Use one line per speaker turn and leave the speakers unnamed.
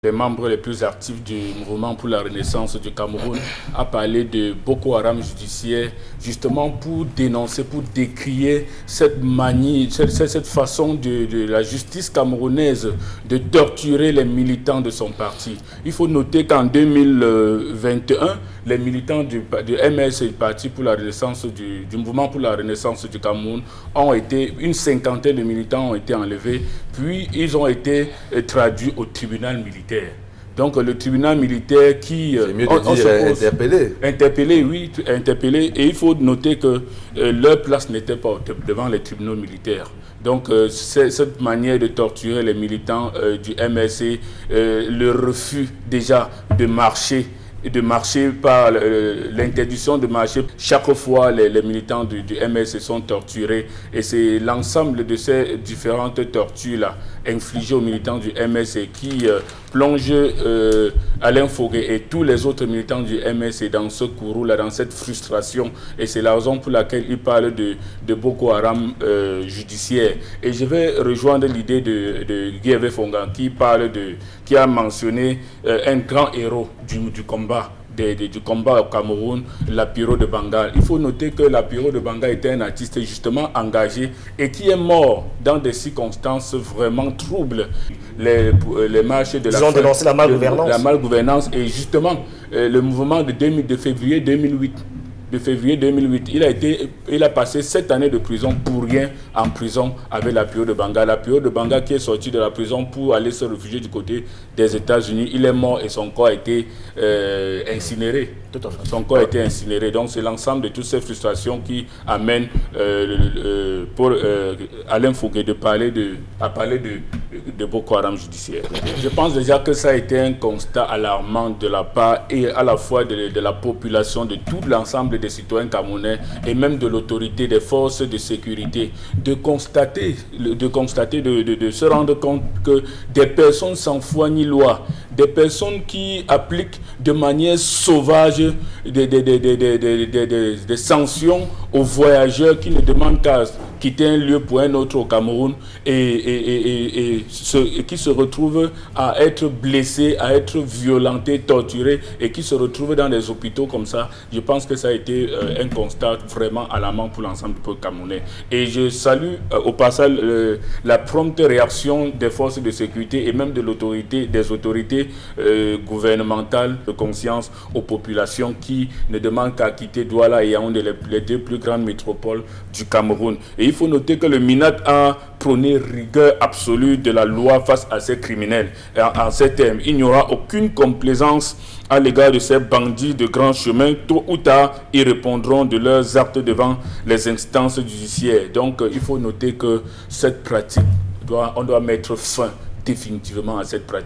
les membres les plus actifs du mouvement pour la renaissance du Cameroun, a parlé de Boko Haram judiciaire, justement pour dénoncer, pour décrier cette manie, cette façon de la justice camerounaise de torturer les militants de son parti. Il faut noter qu'en 2021, les militants du MS, le Parti pour la renaissance du mouvement pour la renaissance du Cameroun, ont été, une cinquantaine de militants ont été enlevés, puis ils ont été traduits au tribunal militaire. Donc le tribunal militaire qui...
C'est mieux de dire interpellé.
Interpellé, oui, interpellé. Et il faut noter que leur place n'était pas devant les tribunaux militaires. Donc cette manière de torturer les militants du MSC, le refus déjà de marcher par l'interdiction de marcher. Chaque fois, les militants du MS sont torturés. Et c'est l'ensemble de ces différentes tortures-là infligées aux militants du MS qui plonge Alain Fogué et tous les autres militants du MS dans ce courroux-là, dans cette frustration. Et c'est la raison pour laquelle il parle de Boko Haram judiciaire. Et je vais rejoindre l'idée de Guy Hervé Fongan qui a mentionné un grand héros du combat. Du combat au Cameroun, Lapiro de Bangal. Il faut noter que Lapiro de Bangal était un artiste justement engagé et qui est mort dans des circonstances vraiment troubles. Les marches de
Ils ont dénoncé la malgouvernance.
La malgouvernance et justement le mouvement de février 2008. Il a passé 7 années de prison pour rien en prison avec Lapiro de Bangal. Lapiro de Bangal qui est sorti de la prison pour aller se réfugier du côté des États-Unis. Il est mort et son corps a été incinéré.
Tout à fait.
Son corps a été incinéré. Donc c'est l'ensemble de toutes ces frustrations qui amènent pour Alain Fogué à parler de Boko Haram judiciaire. Je pense déjà que ça a été un constat alarmant de la part et à la fois de la population, de tout l'ensemble des citoyens camerounais et même de l'autorité des forces de sécurité, de se rendre compte que des personnes sans foi ni loi, des personnes qui appliquent de manière sauvage des sanctions aux voyageurs qui ne demandent qu'à quitter un lieu pour un autre au Cameroun et qui se retrouvent à être blessés, à être violentés, torturés et qui se retrouvent dans des hôpitaux comme ça. Je pense que ça a été un constat vraiment alarmant pour l'ensemble du peuple camerounais. Et je salue au passage la prompte réaction des forces de sécurité et même des autorités gouvernementales de conscience aux populations qui ne demandent qu'à quitter Douala et Yaoundé, les deux plus grandes métropoles du Cameroun. Et il faut noter que le MINAT a prôné rigueur absolue de la loi face à ces criminels. Et en ces termes, il n'y aura aucune complaisance à l'égard de ces bandits de grand chemin. Tôt ou tard, ils répondront de leurs actes devant les instances judiciaires. Donc, il faut noter que cette pratique, on doit mettre fin définitivement à cette pratique.